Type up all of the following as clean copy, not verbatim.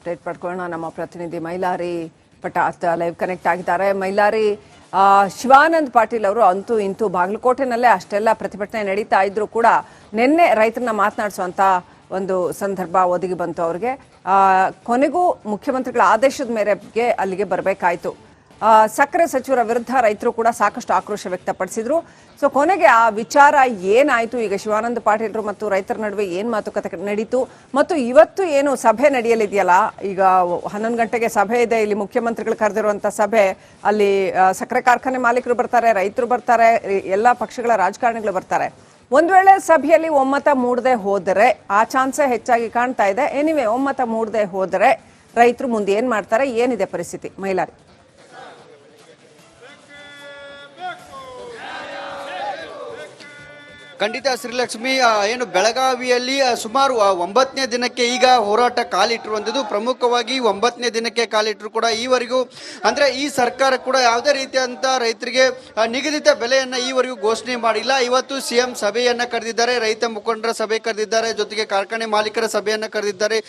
Update ಪಡ್ಕೊಳ್ಳೋಣ. ನಮ್ಮ ಪ್ರತಿನಿಧಿ Mylari ಪಟಾತ್ live connect ಆಗಿದ್ದಾರೆ. ಮೈಲಾರಿ, ಶಿವಾನಂದ್ ಪಾಟೀಲ್ ಅವರು ಅಂತೂ ಇಂತೂ ಬಾಗಲಕೋಟೆನಲ್ಲೇ ಅಷ್ಟೆಲ್ಲ ಪ್ರತಿಭಟನೆ ನಡೀತಾ ಇದ್ರು ಕೂಡ ನಿನ್ನೆ ರೈತರನ್ನ ಮಾತನಾಡಿಸುವಂತ ಒಂದು ಸಂದರ್ಭ ಒದಗಿ ಬಂತು ಅವ್ರಿಗೆ. ಕೊನೆಗೂ ಮುಖ್ಯಮಂತ್ರಿಗಳ ಆದೇಶದ ಮೇರೆಗೆ ಅಲ್ಲಿಗೆ ಬರಬೇಕಾಯ್ತು. ಸಕ್ಕರೆ ಸಚಿವರ ವಿರುದ್ಧ ರೈತರು ಕೂಡ ಸಾಕಷ್ಟು ಆಕ್ರೋಶ ವ್ಯಕ್ತಪಡಿಸಿದ್ರು. ಸೊ ಕೊನೆಗೆ ಆ ವಿಚಾರ ಏನಾಯ್ತು? ಈಗ ಶಿವಾನಂದ ಪಾಟೀಲ್ರು ಮತ್ತು ರೈತರ ನಡುವೆ ಏನ್ ಮಾತುಕತೆ ನಡೀತು? ಮತ್ತು ಇವತ್ತು ಏನು ಸಭೆ ನಡೆಯಲಿದೆಯಲ್ಲ, ಈಗ 11 ಗಂಟೆಗೆ ಸಭೆ ಇದೆ, ಇಲ್ಲಿ ಮುಖ್ಯಮಂತ್ರಿಗಳು ಕರೆದಿರುವಂತ ಸಭೆ. ಅಲ್ಲಿ ಸಕ್ಕರೆ ಕಾರ್ಖಾನೆ ಮಾಲೀಕರು ಬರ್ತಾರೆ, ರೈತರು ಬರ್ತಾರೆ, ಎಲ್ಲಾ ಪಕ್ಷಗಳ ರಾಜಕಾರಣಿಗಳು ಬರ್ತಾರೆ. ಒಂದ್ ವೇಳೆ ಸಭೆಯಲ್ಲಿ ಒಮ್ಮತ ಮೂಡದೆ ಹೋದರೆ, ಆ ಚಾನ್ಸೇ ಹೆಚ್ಚಾಗಿ ಕಾಣ್ತಾ ಇದೆ. ಎನಿವೆ, ಒಮ್ಮತ ಮೂಡದೆ ಹೋದರೆ ರೈತರು ಮುಂದೆ ಏನ್ ಮಾಡ್ತಾರೆ, ಏನಿದೆ ಪರಿಸ್ಥಿತಿ? ಮೈಲಾರಿ. ಖಂಡಿತ ಶ್ರೀಲಕ್ಷ್ಮಿ, ಏನು ಬೆಳಗಾವಿಯಲ್ಲಿ ಸುಮಾರು 9ನೇ ದಿನಕ್ಕೆ ಈಗ ಹೋರಾಟ ಕಾಲಿಟ್ಟಿರುವಂಥದ್ದು. ಪ್ರಮುಖವಾಗಿ 9ನೇ ದಿನಕ್ಕೆ ಕಾಲಿಟ್ಟರು ಕೂಡ ಈವರೆಗೂ ಅಂದರೆ ಈ ಸರ್ಕಾರ ಕೂಡ ಯಾವುದೇ ರೀತಿಯಂಥ ರೈತರಿಗೆ ನಿಗದಿತ ಬೆಲೆಯನ್ನು ಈವರೆಗೂ ಘೋಷಣೆ ಮಾಡಿಲ್ಲ. ಇವತ್ತು CM ಸಭೆಯನ್ನು ಕರೆದಿದ್ದಾರೆ, ರೈತ ಮುಖಂಡರ ಸಭೆ ಕರೆದಿದ್ದಾರೆ, ಜೊತೆಗೆ ಕಾರ್ಖಾನೆ ಮಾಲೀಕರ ಸಭೆಯನ್ನು ಕರೆದಿದ್ದಾರೆ.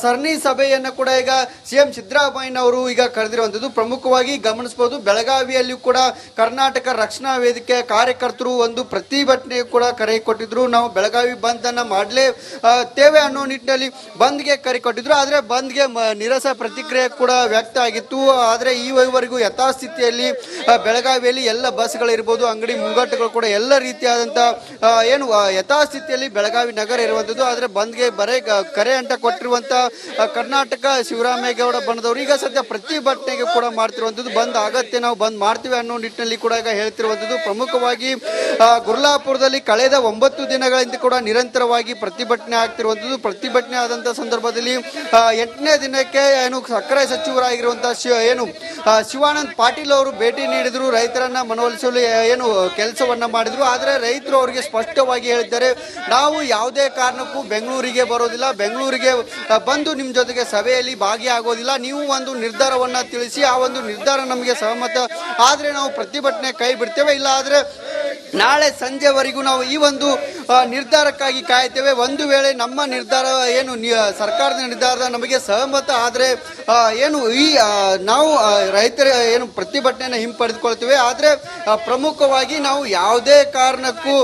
ಸರಣಿ ಸಭೆಯನ್ನು ಕೂಡ ಈಗ CM ಸಿದ್ದರಾಮಯ್ಯನವರು ಈಗ ಕರೆದಿರುವಂಥದ್ದು. ಪ್ರಮುಖವಾಗಿ ಗಮನಿಸಬಹುದು, ಬೆಳಗಾವಿಯಲ್ಲಿಯೂ ಕೂಡ ಕರ್ನಾಟಕ ರಕ್ಷಣಾ ವೇದಿಕೆ ಕಾರ್ಯಕರ್ತರು ಒಂದು ಪ್ರತಿಭಟನೆ ಕೂಡ ಕರೆ ಕೊಟ್ಟಿದ್ರು. ನಾವು ಬೆಳಗಾವಿ ಬಂದ್ ಅನ್ನ ಮಾಡಲೇತೇವೆ ಅನ್ನೋ ನಿಟ್ಟಿನಲ್ಲಿ ಬಂದ್ಗೆ ಕರೆ ಕೊಟ್ಟಿದ್ರು. ಆದ್ರೆ ಬಂದ್ಗೆ ನಿರಸ ಪ್ರತಿಕ್ರಿಯೆ ಕೂಡ ವ್ಯಕ್ತ ಆಗಿತ್ತು. ಆದ್ರೆ ಈವರೆಗೂ ಯಥಾಸ್ಥಿತಿಯಲ್ಲಿ ಬೆಳಗಾವಿಯಲ್ಲಿ ಎಲ್ಲ ಬಸ್ಗಳಿರ್ಬೋದು, ಅಂಗಡಿ ಮುಂಗಟ್ಟುಗಳು ಕೂಡ ಎಲ್ಲ ರೀತಿಯಾದಂತ ಏನು ಯಥಾಸ್ಥಿತಿಯಲ್ಲಿ ಬೆಳಗಾವಿ ನಗರ ಇರುವಂತದ್ದು. ಆದ್ರೆ ಬಂದ್ಗೆ ಬರೇ ಕರೆ ಅಂತ ಕೊಟ್ಟಿರುವಂತ ಕರ್ನಾಟಕ ಶಿವರಾಮೇಗೌಡ ಬಣದವರು ಈಗ ಸದ್ಯ ಪ್ರತಿಭಟನೆಗೆ ಕೂಡ ಮಾಡ್ತಿರುವಂತದ್ದು. ಬಂದ್ ಆಗತ್ತೆ, ನಾವು ಬಂದ್ ಮಾಡ್ತೀವಿ ಅನ್ನೋ ನಿಟ್ಟಿನಲ್ಲಿ ಕೂಡ ಈಗ ಹೇಳ್ತಿರುವಂತದ್ದು. ಪ್ರಮುಖವಾಗಿ ಗುರ್ಲಾಪುರದಲ್ಲಿ ಕಳೆದ 9 ದಿನಗಳಿಂದ ಕೂಡ ನಿರಂತರವಾಗಿ ಪ್ರತಿಭಟನೆ ಆಗ್ತಿರುವಂಥದ್ದು. ಪ್ರತಿಭಟನೆ ಆದಂತಹ ಸಂದರ್ಭದಲ್ಲಿ 8ನೇ ದಿನಕ್ಕೆ ಏನು ಸಕ್ಕರೆ ಸಚಿವರಾಗಿರುವಂತಹ ಏನು ಶಿವಾನಂದ್ ಪಾಟೀಲ್ ಅವರು ಭೇಟಿ ನೀಡಿದ್ರು, ರೈತರನ್ನ ಮನವೊಲಿಸಲು ಏನು ಕೆಲಸವನ್ನ ಮಾಡಿದ್ರು. ಆದರೆ ರೈತರು ಅವರಿಗೆ ಸ್ಪಷ್ಟವಾಗಿ ಹೇಳಿದ್ದಾರೆ, ನಾವು ಯಾವುದೇ ಕಾರಣಕ್ಕೂ ಬೆಂಗಳೂರಿಗೆ ಬರೋದಿಲ್ಲ, ಬೆಂಗಳೂರಿಗೆ ಬಂದು ನಿಮ್ಮ ಜೊತೆಗೆ ಸಭೆಯಲ್ಲಿ ಭಾಗಿಯಾಗೋದಿಲ್ಲ. ನೀವು ಒಂದು ನಿರ್ಧಾರವನ್ನ ತಿಳಿಸಿ, ಆ ಒಂದು ನಿರ್ಧಾರ ನಮಗೆ ಸಹಮತ ಆದರೆ ನಾವು ಪ್ರತಿಭಟನೆ ಕೈ ಬಿಡ್ತೇವೆ, ಇಲ್ಲ ಆದರೆ ನಾಳೆ ಸಂಜೆವರೆಗೂ ನಾವು ಈ ಒಂದು ನಿರ್ಧಾರಕ್ಕಾಗಿ ಕಾಯ್ತೇವೆ. ಒಂದು ವೇಳೆ ನಮ್ಮ ನಿರ್ಧಾರ ಏನು ಸರ್ಕಾರದ ನಿರ್ಧಾರ ನಮಗೆ ಸಹಮತ ಆದರೆ ಏನು ಈ ನಾವು ರೈತರ ಏನು ಪ್ರತಿಭಟನೆಯನ್ನು ಹಿಂಪಡೆದುಕೊಳ್ತೇವೆ. ಆದರೆ ಪ್ರಮುಖವಾಗಿ ನಾವು ಯಾವುದೇ ಕಾರಣಕ್ಕೂ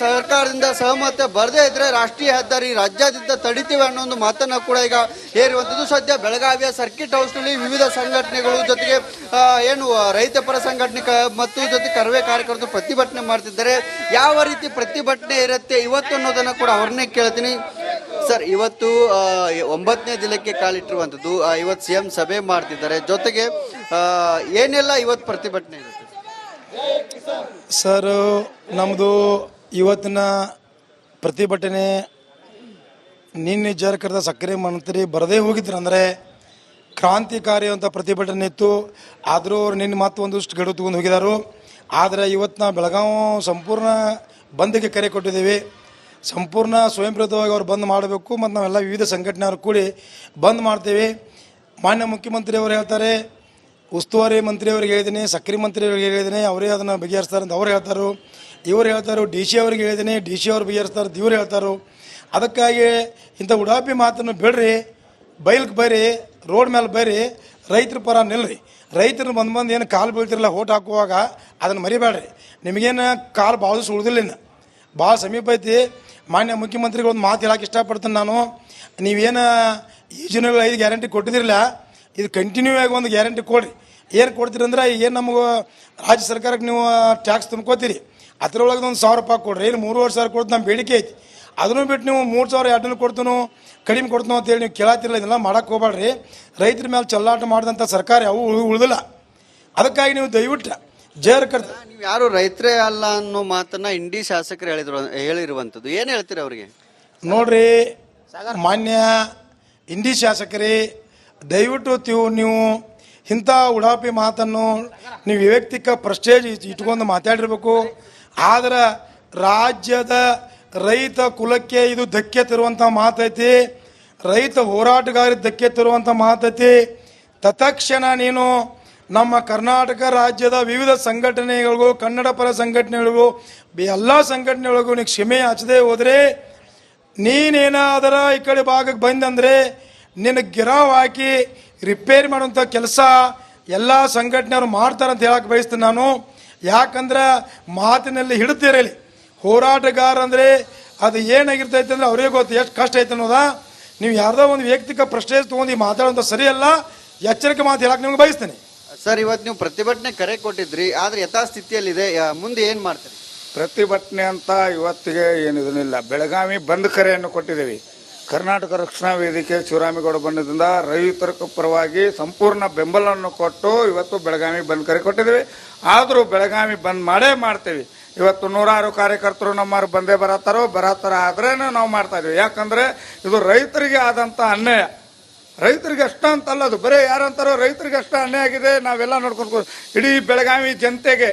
ಸರ್ಕಾರದಿಂದ ಸಹಮತ ಬರದೇ ಇದ್ರೆ ರಾಷ್ಟ್ರೀಯ ಹೆದ್ದಾರಿ ರಾಜ್ಯಾದ್ಯಂತ ತಡಿತೇವೆ ಅನ್ನೋ ಒಂದು ಮಾತನ್ನು ಕೂಡ ಈಗ ಹೇರುವಂಥದ್ದು. ಸದ್ಯ ಬೆಳಗಾವಿಯ ಸರ್ಕಿಟ್ ಹೌಸ್ನಲ್ಲಿ ವಿವಿಧ ಸಂಘಟನೆಗಳು ಜೊತೆಗೆ ಏನು ರೈತ ಪರ ಸಂಘಟನೆ ಮತ್ತು ಜೊತೆ ಕರವೇ ಕಾರ್ಯಕರ್ತರು ಪ್ರತಿಭಟನೆ ಮಾಡ್ತಿದ್ದಾರೆ. ಯಾವ ರೀತಿ ಪ್ರತಿಭಟನೆ ಇರುತ್ತೆ ಇವತ್ತು ಅನ್ನೋದನ್ನ ಕೂಡ ಅವ್ರನ್ನೇ ಕೇಳ್ತೀನಿ. ಸರ್, ಇವತ್ತು 9ನೇ ದಿನಕ್ಕೆ ಕಾಲಿಟ್ಟಿರುವಂಥದ್ದು, ಇವತ್ತು CM ಸಭೆ ಮಾಡ್ತಿದ್ದಾರೆ, ಜೊತೆಗೆ ಏನೆಲ್ಲ ಇವತ್ತು ಪ್ರತಿಭಟನೆ ಇರುತ್ತೆ? ಸರ್, ನಮ್ಮದು ಇವತ್ತಿನ ಪ್ರತಿಭಟನೆ ನಿನ್ನೆ ಕರೆದ ಸಕ್ಕರೆ ಮಂತ್ರಿ ಬರದೇ ಹೋಗಿದ್ರು, ಅಂದರೆ ಕ್ರಾಂತಿಕಾರಿ ಅಂತ ಪ್ರತಿಭಟನೆ ಇತ್ತು. ಆದರೂ ಅವ್ರು ನಿನ್ನೆ ಮತ್ತೆ ಒಂದಷ್ಟು ಗಡುವು ತಗೊಂಡು ಹೋಗಿದ್ದಾರೆ. ಆದರೆ ಇವತ್ತು ನಾವು ಬೆಳಗಾವಿ ಸಂಪೂರ್ಣ ಬಂದ್ಗೆ ಕರೆ ಕೊಟ್ಟಿದ್ದೀವಿ. ಸಂಪೂರ್ಣ ಸ್ವಯಂ ಪ್ರೇರಿತವಾಗಿ ಅವ್ರು ಬಂದ್ ಮಾಡಬೇಕು ಮತ್ತು ನಾವೆಲ್ಲ ವಿವಿಧ ಸಂಘಟನೆಯವರು ಕೂಡಿ ಬಂದ್ ಮಾಡ್ತೀವಿ. ಮಾನ್ಯ ಮುಖ್ಯಮಂತ್ರಿಯವರು ಹೇಳ್ತಾರೆ, ಉಸ್ತುವಾರಿ ಮಂತ್ರಿಯವ್ರಿಗೆ ಹೇಳಿದ್ದೀನಿ, ಸಕ್ಕರೆ ಮಂತ್ರಿಯವ್ರಿಗೆ ಹೇಳಿದ್ದೀನಿ, ಅವರೇ ಅದನ್ನು ಬಗೆಹರಿಸ್ತಾರೆ ಅಂತ ಅವ್ರು ಹೇಳ್ತಾರೆ. ಇವ್ರು ಹೇಳ್ತಾರೆ, DC ಅವ್ರಿಗೆ ಹೇಳಿದ್ದೀನಿ, DC ಅವ್ರು ಬಗೆಹರಿಸ್ತಾರೆ ಅಂತ ಇವ್ರು ಹೇಳ್ತಾರೆ. ಅದಕ್ಕಾಗಿ ಇಂಥ ಉಡಾಪಿ ಮಾತನ್ನು ಬಿಡ್ರಿ, ಬೈಲ್ಗೆ ಬರ್ರಿ, ರೋಡ್ ಮೇಲೆ ಬರ್ರಿ, ರೈತರ ಪರ ನಿಲ್ರಿ. ರೈತರು ಬಂದು ಏನು ಕಾಲು ಬೀಳ್ತಿರಲ್ಲ ಓಟ್ ಹಾಕುವಾಗ ಅದನ್ನು ಮರಿಬೇಡ್ರಿ. ನಿಮಗೇನು ಕಾಲು ಭಾಳ ಉಳಿದಿಲ್ಲ, ಇನ್ನು ಭಾಳ ಸಮೀಪ ಐತಿ. ಮಾನ್ಯ ಮುಖ್ಯಮಂತ್ರಿಗಳು ಒಂದು ಮಾತು ಹೇಳಕ್ಕೆ ಇಷ್ಟಪಡ್ತೀನಿ ನಾನು. ನೀವೇನು ಯೋಜನೆಗಳು 5 ಗ್ಯಾರಂಟಿ ಕೊಟ್ಟಿದ್ದಿರಲ್ಲ, ಇದು ಕಂಟಿನ್ಯೂ ಆಗಿ ಒಂದು ಗ್ಯಾರಂಟಿ ಕೊಡ್ರಿ. ಏನು ಕೊಡ್ತೀರಿ ಅಂದ್ರೆ, ಏನು ನಮಗೆ ರಾಜ್ಯ ಸರ್ಕಾರಕ್ಕೆ ನೀವು ಟ್ಯಾಕ್ಸ್ ತುಂಬ್ಕೋತೀರಿ, ಅದರೊಳಗೆ ಒಂದು 1000 ರೂಪಾಯಿ ಕೊಡ್ರಿ. ಏನು 3,500 ಕೊಡ್ತು ನಮ್ಮ ಬೇಡಿಕೆ ಐತಿ. ಅದನ್ನು ಬಿಟ್ಟು ನೀವು 3,200 ಕೊಡ್ತೀನೋ ಕಡಿಮೆ ಕೊಡ್ತೀನೋ ಅಂತೇಳಿ ನೀವು ಕೇಳತ್ತಿರಲ್ಲ. ಇದೆಲ್ಲ ಮಾಡಕ್ಕೆ ಹೋಗ್ಬೇಡ್ರಿ. ರೈತರ ಮೇಲೆ ಚಲ್ಲಾಟ ಮಾಡಿದಂಥ ಸರ್ಕಾರ ಯಾವ ಉಳಿದಿಲ್ಲ. ಅದಕ್ಕಾಗಿ ನೀವು ದಯವಿಟ್ಟು ನೀವು ಯಾರು ರೈತರೇ ಅಲ್ಲ ಅನ್ನೋ ಮಾತನ್ನ ಇಂಡಿ ಶಾಸಕರು ಹೇಳಿರುವಂಥದ್ದು, ಏನು ಹೇಳ್ತೀರಿ ಅವರಿಗೆ? ನೋಡ್ರಿ, ಮಾನ್ಯ ಇಂಡಿ ಶಾಸಕರೇ, ದಯವಿಟ್ಟು ನೀವು ಇಂಥ ಉಡಾಪಿ ಮಾತನ್ನು ನೀವು ವೈಯಕ್ತಿಕ ಪ್ರೆಸ್ಟೇಜ್ ಇಟ್ಕೊಂಡು ಮಾತಾಡಿರ್ಬೇಕು. ಆದ್ರೆ ರಾಜ್ಯದ ರೈತ ಕುಲಕ್ಕೆ ಇದು ಧಕ್ಕೆ ತರುವಂಥ ಮಾತೈತಿ, ರೈತ ಹೋರಾಟಗಾರರಿಗೆ ಧಕ್ಕೆ ತರುವಂಥ ಮಾತೈತಿ. ತತ್ಕ್ಷಣ ನೀನು ನಮ್ಮ ಕರ್ನಾಟಕ ರಾಜ್ಯದ ವಿವಿಧ ಸಂಘಟನೆಗಳಿಗೂ, ಕನ್ನಡ ಪರ ಸಂಘಟನೆಗಳಿಗೂ, ಎಲ್ಲ ಸಂಘಟನೆಗಳಿಗೂ ನೀವು ಕ್ಷಮೆ ಹಚ್ಚದೆ ಹೋದರೆ, ನೀನೇನಾದರ ಈ ಕಡೆ ಭಾಗಕ್ಕೆ ಬಂದಂದರೆ ನಿನ್ನ ಗಿರಾವ್ ಹಾಕಿ ರಿಪೇರಿ ಮಾಡುವಂಥ ಕೆಲಸ ಎಲ್ಲ ಸಂಘಟನೆಯವರು ಮಾಡ್ತಾರೆ ಅಂತ ಹೇಳಕ್ಕೆ ಬಯಸ್ತೀನಿ ನಾನು. ಯಾಕಂದ್ರೆ ಮಾತಿನಲ್ಲಿ ಹಿಡಿತಿರಲಿ, ಹೋರಾಟಗಾರ ಅಂದರೆ ಅದು ಏನಾಗಿರ್ತೈತೆ ಅಂದರೆ ಅವ್ರಿಗೆ ಗೊತ್ತು ಎಷ್ಟು ಕಷ್ಟ ಐತೆ ಅನ್ನೋದ. ನೀವು ಯಾರ್ದೋ ಒಂದು ವೈಯಕ್ತಿಕ ಪ್ರಶ್ನೆ ತೊಗೊಂಡು ಮಾತಾಡೋಂಥ ಸರಿಯಲ್ಲ, ಎಚ್ಚರಿಕೆ ಮಾತು ಹೇಳಕ್ಕೆ ನಿಮ್ಗೆ ಬಯಸ್ತೀನಿ. ಸರ್, ಇವತ್ತು ನೀವು ಪ್ರತಿಭಟನೆ ಕರೆ ಕೊಟ್ಟಿದ್ರಿ, ಆದ್ರೆ ಯಥಾಸ್ಥಿತಿಯಲ್ಲಿದೆ, ಮುಂದೆ ಏನ್ ಮಾಡ್ತೀರಿ? ಪ್ರತಿಭಟನೆ ಅಂತ ಇವತ್ತಿಗೆ ಏನಿದನಿಲ್ಲ. ಬೆಳಗಾವಿ ಬಂದ್ ಕರೆಯನ್ನು ಕೊಟ್ಟಿದ್ದೀವಿ. ಕರ್ನಾಟಕ ರಕ್ಷಣಾ ವೇದಿಕೆ ಶಿವರಾಮೇಗೌಡ ಬಂಧದಿಂದ ರೈತರ ಪರವಾಗಿ ಸಂಪೂರ್ಣ ಬೆಂಬಲವನ್ನು ಕೊಟ್ಟು ಇವತ್ತು ಬೆಳಗಾವಿ ಬಂದ್ ಕರೆ ಕೊಟ್ಟಿದ್ದೀವಿ. ಆದರೂ ಬೆಳಗಾವಿ ಬಂದ್ ಮಾಡೇ ಮಾಡ್ತೀವಿ. ಇವತ್ತು ನೂರಾರು ಕಾರ್ಯಕರ್ತರು ನಮ್ಮವ್ರು ಬಂದೇ ಬರತ್ತಾರ ಆದ್ರೇನು ನಾವು ಮಾಡ್ತಾ ಇದೀವಿ. ಯಾಕಂದ್ರೆ ಇದು ರೈತರಿಗೆ ಆದಂತ ಅನ್ಯಾಯ. ರೈತರಿಗೆ ಅಷ್ಟ ಅಂತಲ್ಲ, ಅದು ಬರೀ ಯಾರಂತಾರೋ ರೈತರಿಗೆ ಅಷ್ಟ ಅನ್ಯಾಯ ಆಗಿದೆ. ನಾವೆಲ್ಲ ನೋಡ್ಕೊಂಡು ಇಡೀ ಬೆಳಗಾವಿ ಜನತೆಗೆ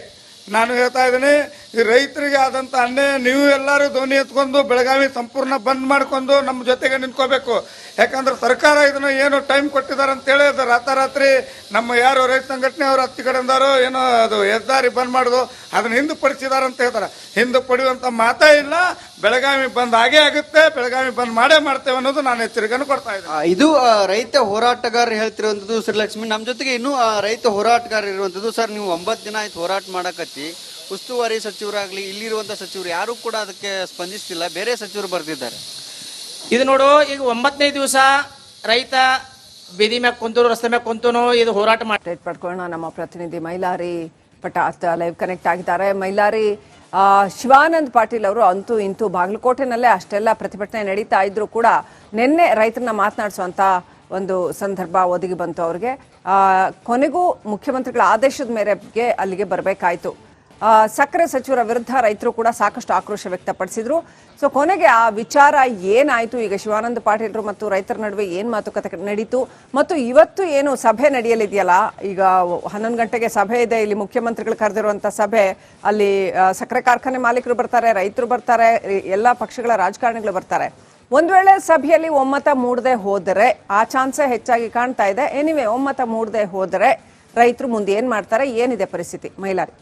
ನಾನು ಹೇಳ್ತಾ ಇದ್ದೀನಿ, ಈ ರೈತರಿಗೆ ಆದಂತ ಅನ್ಯಾಯ ನೀವು ಎಲ್ಲರೂ ಧ್ವನಿ ಎತ್ಕೊಂಡು ಬೆಳಗಾವಿ ಸಂಪೂರ್ಣ ಬಂದ್ ಮಾಡ್ಕೊಂಡು ನಮ್ಮ ಜೊತೆಗೆ ನಿಂತ್ಕೋಬೇಕು. ಯಾಕಂದ್ರೆ ಸರ್ಕಾರ ಇದನ್ನ ಏನು ಟೈಮ್ ಕೊಟ್ಟಿದ್ದಾರೆ ಅಂತೇಳಿ ಅದು ರಾತ್ರಿ ನಮ್ಮ ಯಾರು ರೈತ ಸಂಘಟನೆಯವರು ಹತ್ತಿ ಕಡೆಯಿಂದಾರೋ ಏನೋ ಅದು ಹೆದ್ದಾರಿ ಬಂದ್ ಮಾಡೋದು ಅದನ್ನ ಹಿಂದೆ ಪಡಿಸಿದಾರೆ ಅಂತ ಹೇಳ್ತಾರೆ. ಹಿಂದೆ ಪಡೆಯುವಂತ ಮಾತೇ ಇಲ್ಲ. ಬೆಳಗಾವಿ ಬಂದ್ ಆಗೇ ಆಗುತ್ತೆ, ಬೆಳಗಾವಿ ಬಂದ್ ಮಾಡೇ ಮಾಡ್ತೇವೆ ಅನ್ನೋದು ನಾನು ಎಚ್ಚರಿಕೆಯನ್ನು ಕೊಡ್ತಾ ಇದ್ದೀನಿ. ಇದು ರೈತ ಹೋರಾಟಗಾರರು ಹೇಳ್ತಿರುವಂತದ್ದು. ಶ್ರೀಲಕ್ಷ್ಮಿ, ನಮ್ಮ ಜೊತೆಗೆ ಇನ್ನೂ ರೈತ ಹೋರಾಟಗಾರ ಇರುವಂತದ್ದು. ಸರ್, ನೀವು 9 ದಿನ ಆಯ್ತು ಹೋರಾಟ ಮಾಡಕತ್ತಿ. ಉಸ್ತುವಾರಿ ಸಚಿವರಾಗ್ಲಿ ಇಲ್ಲಿರುವಂತ ಸಚಿವರು ಯಾರು ಕೂಡ ಅದಕ್ಕೆ ಸ್ಪಂದಿಸ್ತಿಲ್ಲ, ಬೇರೆ ಸಚಿವರು ಬರ್ತಿದ್ದಾರೆ. ಇದು ನೋಡು, ಈಗ 9ನೇ ದಿವಸ ರೈತ ಬೀದಿ ಮ್ಯಾಗ ಕುಂತರು, ರಸ್ತೆ ಮ್ಯಾಗ ಕುಂತನು ಇದು ಹೋರಾಟ ಮಾಡಿ ಪಡ್ಕೊಳ್ಳೋಣ. ನಮ್ಮ ಪ್ರತಿನಿಧಿ ಮೈಲಾರಿ ಪಟಾತ್ ಲೈವ್ ಕನೆಕ್ಟ್ ಆಗಿದ್ದಾರೆ. ಮೈಲಾರಿ, ಶಿವಾನಂದ್ ಪಾಟೀಲ್ ಅವರು ಅಂತೂ ಇಂತೂ ಬಾಗಲಕೋಟೆನಲ್ಲೇ ಅಷ್ಟೆಲ್ಲ ಪ್ರತಿಭಟನೆ ನಡೀತಾ ಇದ್ರು ಕೂಡ ನಿನ್ನೆ ರೈತರನ್ನ ಮಾತನಾಡಿಸುವಂತ ಒಂದು ಸಂದರ್ಭ ಒದಗಿ ಬಂತು ಅವ್ರಿಗೆ. ಕೊನೆಗೂ ಮುಖ್ಯಮಂತ್ರಿಗಳ ಆದೇಶದ ಮೇರೆಗೆ ಅಲ್ಲಿಗೆ ಬರಬೇಕಾಯ್ತು. ಸಕ್ಕರೆ ಸಚಿವರ ವಿರುದ್ಧ ರೈತರು ಕೂಡ ಸಾಕಷ್ಟು ಆಕ್ರೋಶ ವ್ಯಕ್ತಪಡಿಸಿದ್ರು. ಸೊ ಕೊನೆಗೆ ಆ ವಿಚಾರ ಏನಾಯ್ತು? ಈಗ ಶಿವಾನಂದ ಪಾಟೀಲ್ರು ಮತ್ತು ರೈತರ ನಡುವೆ ಏನ್ ಮಾತುಕತೆ ನಡೀತು? ಮತ್ತು ಇವತ್ತು ಏನು ಸಭೆ ನಡೆಯಲಿದೆಯಲ್ಲ, ಈಗ 11 ಗಂಟೆಗೆ ಸಭೆ ಇದೆ, ಇಲ್ಲಿ ಮುಖ್ಯಮಂತ್ರಿಗಳು ಕರೆದಿರುವಂತ ಸಭೆ. ಅಲ್ಲಿ ಸಕ್ಕರೆ ಕಾರ್ಖಾನೆ ಮಾಲೀಕರು ಬರ್ತಾರೆ, ರೈತರು ಬರ್ತಾರೆ, ಎಲ್ಲಾ ಪಕ್ಷಗಳ ರಾಜಕಾರಣಿಗಳು ಬರ್ತಾರೆ. ಒಂದ್ ವೇಳೆ ಸಭೆಯಲ್ಲಿ ಒಮ್ಮತ ಮೂಡದೆ ಹೋದರೆ, ಆ ಚಾನ್ಸೇ ಹೆಚ್ಚಾಗಿ ಕಾಣ್ತಾ ಇದೆ. ಎನಿವೆ, ಒಮ್ಮತ ಮೂಡದೆ ಹೋದರೆ ರೈತರು ಮುಂದೆ ಏನ್ ಮಾಡ್ತಾರೆ, ಏನಿದೆ ಪರಿಸ್ಥಿತಿ? ಮೈಲಾರಿ.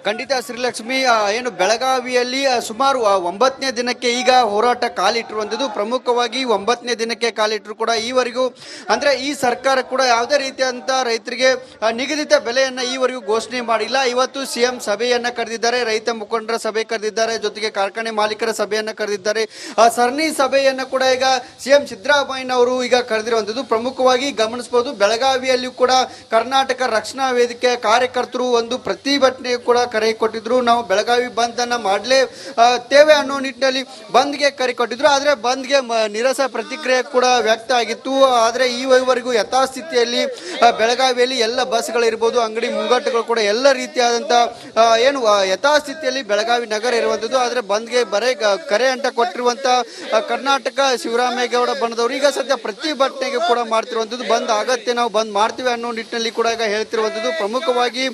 ಖಂಡಿತ ಶ್ರೀಲಕ್ಷ್ಮಿ, ಏನು ಬೆಳಗಾವಿಯಲ್ಲಿ ಸುಮಾರು 9ನೇ ದಿನಕ್ಕೆ ಈಗ ಹೋರಾಟ ಕಾಲಿಟ್ಟಿರುವಂಥದ್ದು. ಪ್ರಮುಖವಾಗಿ 9ನೇ ದಿನಕ್ಕೆ ಕಾಲಿಟ್ಟರು ಕೂಡ ಈವರೆಗೂ ಅಂದ್ರೆ ಈ ಸರ್ಕಾರ ಕೂಡ ಯಾವುದೇ ರೀತಿಯಂತ ರೈತರಿಗೆ ನಿಗದಿತ ಬೆಲೆಯನ್ನ ಈವರೆಗೂ ಘೋಷಣೆ ಮಾಡಿಲ್ಲ. ಇವತ್ತು ಸಿಎಂ ಸಭೆಯನ್ನ ಕರೆದಿದ್ದಾರೆ, ರೈತ ಮುಖಂಡರ ಸಭೆ ಕರೆದಿದ್ದಾರೆ, ಜೊತೆಗೆ ಕಾರ್ಖಾನೆ ಮಾಲೀಕರ ಸಭೆಯನ್ನ ಕರೆದಿದ್ದಾರೆ. ಸರಣಿ ಸಭೆಯನ್ನ ಕೂಡ ಈಗ ಸಿಎಂ ಸಿದ್ದರಾಮಯ್ಯನವರು ಈಗ ಕರೆದಿರುವಂಥದ್ದು. ಪ್ರಮುಖವಾಗಿ ಗಮನಿಸಬಹುದು, ಬೆಳಗಾವಿಯಲ್ಲಿಯೂ ಕೂಡ ಕರ್ನಾಟಕ ರಕ್ಷಣಾ ವೇದಿಕೆ ಕಾರ್ಯಕರ್ತರು ಒಂದು ಪ್ರತಿಭಟನೆ ಕೂಡ ಕರೆ ಕೊಟ್ಟಿದ್ರು. ನಾವು ಬೆಳಗಾವಿ ಬಂದ್ ಅನ್ನ ಮಾಡಲೇತೇವೆ ಅನ್ನೋ ನಿಟ್ಟಿನಲ್ಲಿ ಬಂದ್ಗೆ ಕರೆ ಕೊಟ್ಟಿದ್ರು. ಆದ್ರೆ ಬಂದ್ಗೆ ನಿರಸ ಪ್ರತಿಕ್ರಿಯೆ ಕೂಡ ವ್ಯಕ್ತ ಆಗಿತ್ತು. ಆದ್ರೆ ಈವರೆಗೂ ಯಥಾಸ್ಥಿತಿಯಲ್ಲಿ ಬೆಳಗಾವಿಯಲ್ಲಿ ಎಲ್ಲ ಬಸ್ಗಳಿರ್ಬೋದು, ಅಂಗಡಿ ಮುಂಗಟ್ಟುಗಳು ಕೂಡ ಎಲ್ಲ ರೀತಿಯಾದಂತ ಏನು ಯಥಾಸ್ಥಿತಿಯಲ್ಲಿ ಬೆಳಗಾವಿ ನಗರ ಇರುವಂತದ್ದು. ಆದ್ರೆ ಬಂದ್ಗೆ ಬರೇ ಕರೆ ಅಂತ ಕೊಟ್ಟಿರುವಂತ ಕರ್ನಾಟಕ ಶಿವರಾಮೇಗೌಡ ಬಣದವರು ಈಗ ಸದ್ಯ ಪ್ರತಿಭಟನೆಗೆ ಕೂಡ ಮಾಡ್ತಿರುವಂತದ್ದು. ಬಂದ್ ಆಗತ್ತೆ, ನಾವು ಬಂದ್ ಮಾಡ್ತೀವಿ ಅನ್ನೋ ನಿಟ್ಟಿನಲ್ಲಿ ಕೂಡ ಈಗ ಹೇಳ್ತಿರುವಂತದ್ದು. ಪ್ರಮುಖವಾಗಿ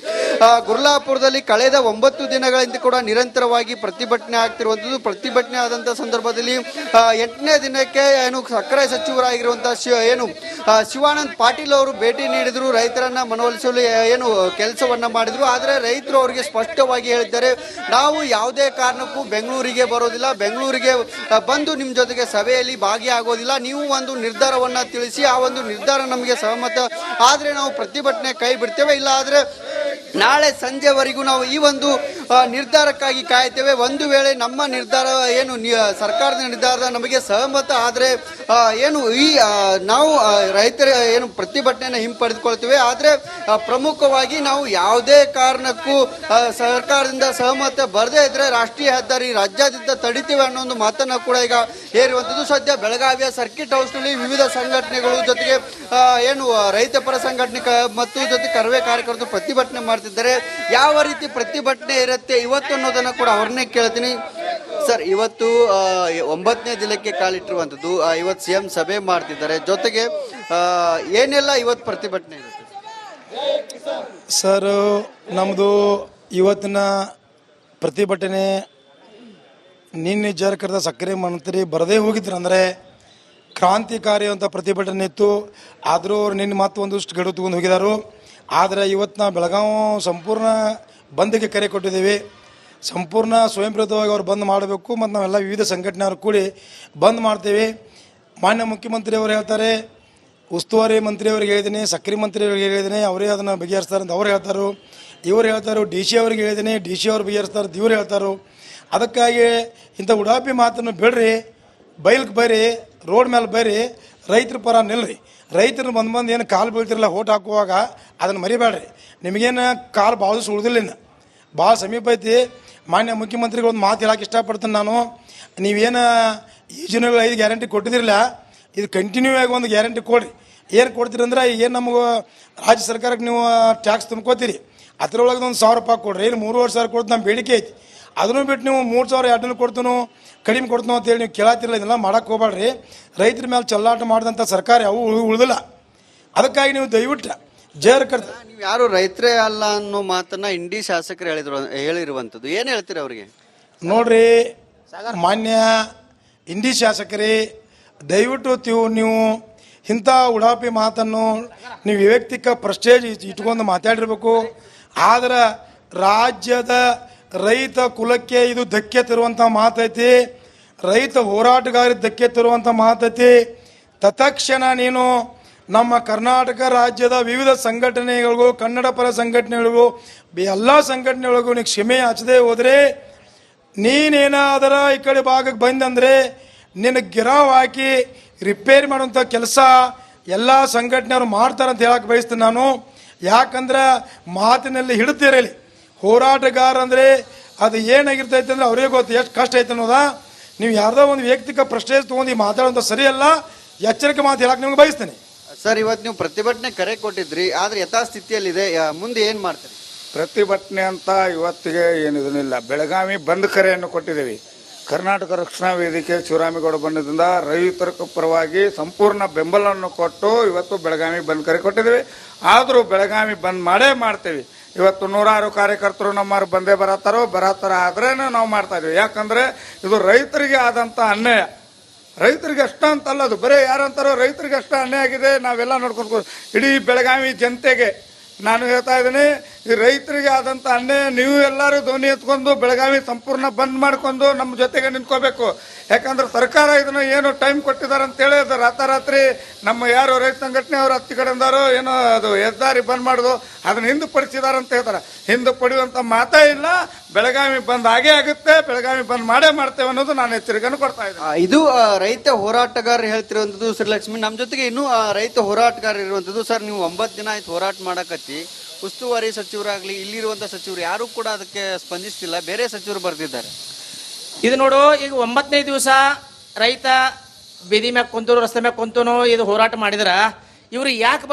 ಗುರ್ಲಾಪುರದಲ್ಲಿ ಕಳೆದ 9 ದಿನಗಳಿಂದ ಕೂಡ ನಿರಂತರವಾಗಿ ಪ್ರತಿಭಟನೆ ಆಗ್ತಿರುವಂತದ್ದು. ಪ್ರತಿಭಟನೆ ಆದಂತ ಸಂದರ್ಭದಲ್ಲಿ 8ನೇ ದಿನಕ್ಕೆ ಏನು ಸಕ್ಕರೆ ಸಚಿವರಾಗಿರುವಂತಹ ಏನು ಶಿವಾನಂದ್ ಪಾಟೀಲ್ ಅವರು ಭೇಟಿ ನೀಡಿದ್ರು, ರೈತರನ್ನ ಮನವೊಲಿಸಲು ಏನು ಕೆಲಸವನ್ನ ಮಾಡಿದ್ರು. ಆದ್ರೆ ರೈತರು ಅವರಿಗೆ ಸ್ಪಷ್ಟವಾಗಿ ಹೇಳಿದ್ದಾರೆ, ನಾವು ಯಾವುದೇ ಕಾರಣಕ್ಕೂ ಬೆಂಗಳೂರಿಗೆ ಬರೋದಿಲ್ಲ, ಬೆಂಗಳೂರಿಗೆ ಬಂದು ನಿಮ್ ಜೊತೆಗೆ ಸಭೆಯಲ್ಲಿ ಭಾಗಿಯಾಗೋದಿಲ್ಲ. ನೀವು ಒಂದು ನಿರ್ಧಾರವನ್ನ ತಿಳಿಸಿ, ಆ ಒಂದು ನಿರ್ಧಾರ ನಮಗೆ ಸಹಮತ ಆದ್ರೆ ನಾವು ಪ್ರತಿಭಟನೆ ಕೈ ಬಿಡ್ತೇವೆ, ಇಲ್ಲ ಆದ್ರೆ ನಾಳೆ ಸಂಜೆವರೆಗೂ ನಾವು ಈ ಒಂದು ನಿರ್ಧಾರಕ್ಕಾಗಿ ಕಾಯ್ತೇವೆ. ಒಂದು ವೇಳೆ ನಮ್ಮ ನಿರ್ಧಾರ ಏನು ಸರ್ಕಾರದ ನಿರ್ಧಾರ ನಮಗೆ ಸಹಮತ ಆದ್ರೆ ಏನು ಈ ನಾವು ರೈತರ ಏನು ಪ್ರತಿಭಟನೆಯನ್ನು ಹಿಂಪಡೆದುಕೊಳ್ತೇವೆ. ಆದ್ರೆ ಪ್ರಮುಖವಾಗಿ ನಾವು ಯಾವುದೇ ಕಾರಣಕ್ಕೂ ಸರ್ಕಾರದಿಂದ ಸಹಮತ ಬರದೇ ಇದ್ರೆ ರಾಷ್ಟ್ರೀಯ ಹೆದ್ದಾರಿ ರಾಜ್ಯಾದ್ಯಂತ ತಡಿತೇವೆ ಅನ್ನೋ ಒಂದು ಮಾತನ್ನ ಕೂಡ ಈಗ ಹೇರುವಂಥದ್ದು. ಸದ್ಯ ಬೆಳಗಾವಿಯ ಸರ್ಕಿಟ್ ಹೌಸ್ ನಲ್ಲಿ ವಿವಿಧ ಸಂಘಟನೆಗಳು ಜೊತೆಗೆ ಏನು ರೈತ ಪರ ಸಂಘಟನೆ ಮತ್ತು ಜೊತೆ ಕರವೇ ಕಾರ್ಯಕರ್ತರು ಪ್ರತಿಭಟನೆ ಮಾಡ್ತಿದ್ದಾರೆ. ಯಾವ ರೀತಿ ಪ್ರತಿಭಟನೆ ಇರುತ್ತೆ ಇವತ್ತು ಅನ್ನೋದನ್ನ ಕೂಡ ಅವ್ರನ್ನೇ ಕೇಳ್ತೀನಿ. ಸರ್, ಇವತ್ತು 9ನೇ ದಿನಕ್ಕೆ ಕಾಲಿಟ್ಟಿರುವಂಥದ್ದು, ಇವತ್ತು ಸಿಎಂ ಸಭೆ ಮಾಡ್ತಿದ್ದಾರೆ, ಜೊತೆಗೆ ಏನೆಲ್ಲ ಇವತ್ತು ಪ್ರತಿಭಟನೆ ಇರುತ್ತೆ? ಸರ್, ನಮ್ಮದು ಇವತ್ತಿನ ಪ್ರತಿಭಟನೆ ನಿನ್ನೆ ಕರೆದ ಸಕ್ಕರೆ ಮಂತ್ರಿ ಬರದೇ ಹೋಗಿದ್ರು, ಅಂದರೆ ಕ್ರಾಂತಿಕಾರಿ ಅಂತ ಪ್ರತಿಭಟನೆ ಇತ್ತು. ಆದರೂ ಅವ್ರು ನಿನ್ನೆ ಮತ್ತೆ ಒಂದಷ್ಟು ಗಡುವು ತಗೊಂಡು ಹೋಗಿದ್ದಾರೆ. ಆದರೆ ಇವತ್ತು ನಾವು ಬೆಳಗಾವಿ ಸಂಪೂರ್ಣ ಬಂದ್ಗೆ ಕರೆ ಕೊಟ್ಟಿದ್ದೀವಿ. ಸಂಪೂರ್ಣ ಸ್ವಯಂ ಪ್ರೇರಿತವಾಗಿ ಅವ್ರು ಬಂದ್ ಮಾಡಬೇಕು ಮತ್ತು ನಾವೆಲ್ಲ ವಿವಿಧ ಸಂಘಟನೆಯವರು ಕೂಡಿ ಬಂದ್ ಮಾಡ್ತೇವೆ. ಮಾನ್ಯ ಮುಖ್ಯಮಂತ್ರಿಯವರು ಹೇಳ್ತಾರೆ, ಉಸ್ತುವಾರಿ ಮಂತ್ರಿಯವ್ರಿಗೆ ಹೇಳಿದ್ದೀನಿ, ಸಕ್ಕರೆ ಮಂತ್ರಿಯವ್ರಿಗೆ ಹೇಳಿದ್ದೀನಿ, ಅವರೇ ಅದನ್ನು ಬಗೆಹರಿಸ್ತಾರೆ ಅಂತ ಅವ್ರು ಹೇಳ್ತಾರೋ, ಇವ್ರು ಹೇಳ್ತಾರೋ, ಡಿ ಸಿ ಅವ್ರಿಗೆ ಹೇಳಿದ್ದೀನಿ, ಡಿ ಸಿ ಅವ್ರು ಬಗೆಹರಿಸ್ತಾರೆ ಅಂತ ಇವ್ರು ಹೇಳ್ತಾರೋ. ಅದಕ್ಕಾಗಿ ಇಂಥ ಉಡಾಪಿ ಮಾತನ್ನು ಬಿಡ್ರಿ, ಬೈಲ್ಗೆ ಬರ್ರಿ, ರೋಡ್ ಮೇಲೆ ಬರ್ರಿ, ರೈತರ ಪರ ನಿಲ್ರಿ. ರೈತರು ಬಂದು ಏನು ಕಾಲು ಬೀಳ್ತಿರಲ್ಲ ಓಟ್ ಹಾಕುವಾಗ ಅದನ್ನು ಮರಿಬೇಡ್ರಿ. ನಿಮಗೇನು ಕಾಲು ಭಾಳ ದಿವಸ ಉಳಿದಿಲ್ಲ, ಇನ್ನು ಭಾಳ ಸಮೀಪ ಐತಿ. ಮಾನ್ಯ ಮುಖ್ಯಮಂತ್ರಿಗಳು ಒಂದು ಮಾತು ಹೇಳಕ್ಕೆ ಇಷ್ಟಪಡ್ತೀನಿ ನಾನು. ನೀವೇನು ಯೋಜನೆಗಳು 5 ಗ್ಯಾರಂಟಿ ಕೊಟ್ಟಿದ್ದಿರಲ್ಲ, ಇದು ಕಂಟಿನ್ಯೂ ಆಗಿ ಒಂದು ಗ್ಯಾರಂಟಿ ಕೊಡಿರಿ. ಏನು ಕೊಡ್ತೀರಿ ಅಂದ್ರೆ, ಏನು ನಮಗೆ ರಾಜ್ಯ ಸರ್ಕಾರಕ್ಕೆ ನೀವು ಟ್ಯಾಕ್ಸ್ ತುಂಬ್ಕೋತೀರಿ, ಅದರೊಳಗೆ ಒಂದು 1000 ರೂಪಾಯಿ ಕೊಡ್ರಿ. ಏನು 3,500 ಕೊಡ್ತು ನಮ್ಮ ಬೇಡಿಕೆ ಐತಿ. ಅದನ್ನು ಬಿಟ್ಟು ನೀವು 3,200 ಕೊಡ್ತೀನೋ ಕಡಿಮೆ ಕೊಡ್ತೀನೋ ಅಂತೇಳಿ ನೀವು ಕೇಳತ್ತಿರಲ್ಲ. ಇದೆಲ್ಲ ಮಾಡೋಕ್ಕೆ ಹೋಗ್ಬೇಡ್ರಿ. ರೈತರ ಮೇಲೆ ಚಲ್ಲಾಟ ಮಾಡಿದಂಥ ಸರ್ಕಾರ ಯಾವ ಉಳಿದಿಲ್ಲ. ಅದಕ್ಕಾಗಿ ನೀವು ದಯವಿಟ್ಟು ಜೇರ್ಕರ್ತ ನೀವು ಯಾರು ರೈತರೇ ಅಲ್ಲ ಅನ್ನೋ ಮಾತನ್ನ ಇಂಡಿ ಶಾಸಕರು ಹೇಳಿರುವಂಥದ್ದು, ಏನು ಹೇಳ್ತೀರಿ ಅವರಿಗೆ? ನೋಡ್ರಿ, ಮಾನ್ಯ ಇಂಡಿ ಶಾಸಕರೇ, ದಯವಿಟ್ಟು ನೀವು ಇಂಥ ಉಡಾಪಿ ಮಾತನ್ನು ನೀವು ವೈಯಕ್ತಿಕ ಪ್ರೆಸ್ಟೇಜ್ ಇಟ್ಕೊಂಡು ಮಾತಾಡಿರ್ಬೇಕು. ಆದ್ರೆ ರಾಜ್ಯದ ರೈತ ಕುಲಕ್ಕೆ ಇದು ಧಕ್ಕೆ ತರುವಂಥ ಮಾತೈತಿ, ರೈತ ಹೋರಾಟಗಾರರಿಗೆ ಧಕ್ಕೆ ತರುವಂಥ ಮಾತೈತಿ. ತತ್ಕ್ಷಣ ನೀನು ನಮ್ಮ ಕರ್ನಾಟಕ ರಾಜ್ಯದ ವಿವಿಧ ಸಂಘಟನೆಗಳಿಗೂ, ಕನ್ನಡ ಪರ ಸಂಘಟನೆಗಳಿಗೂ, ಎಲ್ಲ ಸಂಘಟನೆಗಳಿಗೂ ನೀವು ಕ್ಷಮೆ ಹಚ್ಚದೆ ಹೋದರೆ, ನೀನೇನಾದರ ಈ ಕಡೆ ಭಾಗಕ್ಕೆ ಬಂದಂದರೆ ನಿನಗೆ ಗಿರಾವ್ ಹಾಕಿ ರಿಪೇರಿ ಮಾಡುವಂಥ ಕೆಲಸ ಎಲ್ಲ ಸಂಘಟನೆಯವರು ಮಾಡ್ತಾರಂತ ಹೇಳಕ್ಕೆ ಬಯಸ್ತೀನಿ ನಾನು. ಯಾಕಂದ್ರೆ ಮಾತಿನಲ್ಲಿ ಹಿಡಿತಿರಲಿ. ಹೋರಾಟಗಾರ ಅಂದರೆ ಅದು ಏನಾಗಿರ್ತೈತೆ ಅಂದರೆ ಅವ್ರಿಗೆ ಗೊತ್ತು ಎಷ್ಟು ಕಷ್ಟ ಐತೆ ಅನ್ನೋದ. ನೀವು ಯಾರ್ದೋ ಒಂದು ವೈಯಕ್ತಿಕ ಪ್ರೆಸ್ಟೇಜ್ ತೊಗೊಂಡು ಮಾತಾಡೋಂಥ ಸರಿಯಲ್ಲ. ಎಚ್ಚರಿಕೆ ಮಾತು ಹೇಳಕ್ಕೆ ನಿಮ್ಗೆ ಬಯಸ್ತೀನಿ. ಸರ್, ಇವತ್ತು ನೀವು ಪ್ರತಿಭಟನೆ ಕರೆ ಕೊಟ್ಟಿದ್ರಿ, ಆದರೆ ಯಥಾಸ್ಥಿತಿಯಲ್ಲಿದೆ, ಮುಂದೆ ಏನು ಮಾಡ್ತೀರಿ? ಪ್ರತಿಭಟನೆ ಅಂತ ಇವತ್ತಿಗೆ ಏನಿದನಿಲ್ಲ. ಬೆಳಗಾವಿ ಬಂದ್ ಕರೆಯನ್ನು ಕೊಟ್ಟಿದ್ದೀವಿ. ಕರ್ನಾಟಕ ರಕ್ಷಣಾ ವೇದಿಕೆ ಶಿವರಾಮೇಗೌಡ ಬಣ್ಣದಿಂದ ರೈತರ ಪರವಾಗಿ ಸಂಪೂರ್ಣ ಬೆಂಬಲವನ್ನು ಕೊಟ್ಟು ಇವತ್ತು ಬೆಳಗಾವಿ ಬಂದ್ ಕರೆ ಕೊಟ್ಟಿದ್ದೀವಿ. ಆದರೂ ಬೆಳಗಾವಿ ಬಂದ್ ಮಾಡೇ ಮಾಡ್ತೀವಿ. ಇವತ್ತು 100 ಕಾರ್ಯಕರ್ತರು ನಮ್ಮವ್ರು ಬಂದೇ ಬರತ್ತಾರ ಆದ್ರೇನು ನಾವು ಮಾಡ್ತಾ ಇದೀವಿ. ಯಾಕಂದ್ರೆ ಇದು ರೈತರಿಗೆ ಆದಂತ ಅನ್ಯಾಯ. ರೈತರಿಗೆ ಅಷ್ಟ ಅಂತಲ್ಲ, ಅದು ಬರೀ ಯಾರಂತಾರೋ ರೈತರಿಗೆ ಅಷ್ಟ ಅನ್ಯಾಯ ಆಗಿದೆ. ನಾವೆಲ್ಲ ನೋಡ್ಕೊಂಡು ಇಡೀ ಬೆಳಗಾವಿ ಜನತೆಗೆ ನಾನು ಹೇಳ್ತಾ ಇದ್ದೀನಿ, ಈ ರೈತರಿಗೆ ಆದಂತ ಅನ್ಯಾಯ ನೀವು ಎಲ್ಲರೂ ಧ್ವನಿ ಎತ್ಕೊಂಡು ಬೆಳಗಾವಿ ಸಂಪೂರ್ಣ ಬಂದ್ ಮಾಡ್ಕೊಂಡು ನಮ್ಮ ಜೊತೆಗೆ ನಿಂತ್ಕೋಬೇಕು. ಯಾಕಂದ್ರೆ ಸರ್ಕಾರ ಇದನ್ನು ಏನು ಟೈಮ್ ಕೊಟ್ಟಿದ್ದಾರೆ ಅಂತೇಳಿ ಅದು ರಾತ್ರಿ ನಮ್ಮ ಯಾರು ರೈತ ಸಂಘಟನೆಯವರು ಹತ್ತಿ ಕಡೆಯಿಂದಾರೋ ಏನೋ ಅದು ಹೆದ್ದಾರಿ ಬಂದ್ ಮಾಡೋದು ಅದನ್ನ ಹಿಂದೆ ಪಡಿಸಿದಾರೆ ಅಂತ ಹೇಳ್ತಾರೆ. ಹಿಂದೆ ಪಡೆಯುವಂತ ಮಾತೇ ಇಲ್ಲ. ಬೆಳಗಾವಿ ಬಂದ್ ಆಗೇ ಆಗುತ್ತೆ, ಬೆಳಗಾವಿ ಬಂದ್ ಮಾಡೇ ಮಾಡ್ತೇವೆ ಅನ್ನೋದು ನಾನು ಎಚ್ಚರಿಕೆಯನ್ನು ಕೊಡ್ತಾ ಇದ್ದೀನಿ. ಇದು ರೈತ ಹೋರಾಟಗಾರರು ಹೇಳ್ತಿರುವಂಥದ್ದು. ಶ್ರೀಲಕ್ಷ್ಮಿ, ನಮ್ಮ ಜೊತೆಗೆ ಇನ್ನೂ ರೈತ ಹೋರಾಟಗಾರ ಇರುವಂಥದ್ದು. ಸರ್, ನೀವು 9 ದಿನ ಆಯ್ತು ಹೋರಾಟ ಮಾಡಕತ್ತಿ. ಉಸ್ತುವಾರಿ ಸಚಿವರಾಗ್ಲಿ, ಇಲ್ಲಿರುವಂಥ ಸಚಿವರು ಯಾರು ಕೂಡ ಅದಕ್ಕೆ ಸ್ಪಂದಿಸ್ತಿಲ್ಲ, ಬೇರೆ ಸಚಿವರು ಬರ್ತಿದ್ದಾರೆ. ಇದು ನೋಡು, ಈಗ 9ನೇ ದಿವಸ ರೈತ ಬೀದಿ ಮ್ಯಾಗ ಕುಂತರು, ರಸ್ತೆ ಮ್ಯಾಗ ಕುಂತನೋ ಇದು ಹೋರಾಟ ಮಾಡಿದ್ರ ಇವ್ರು ಯಾಕೆ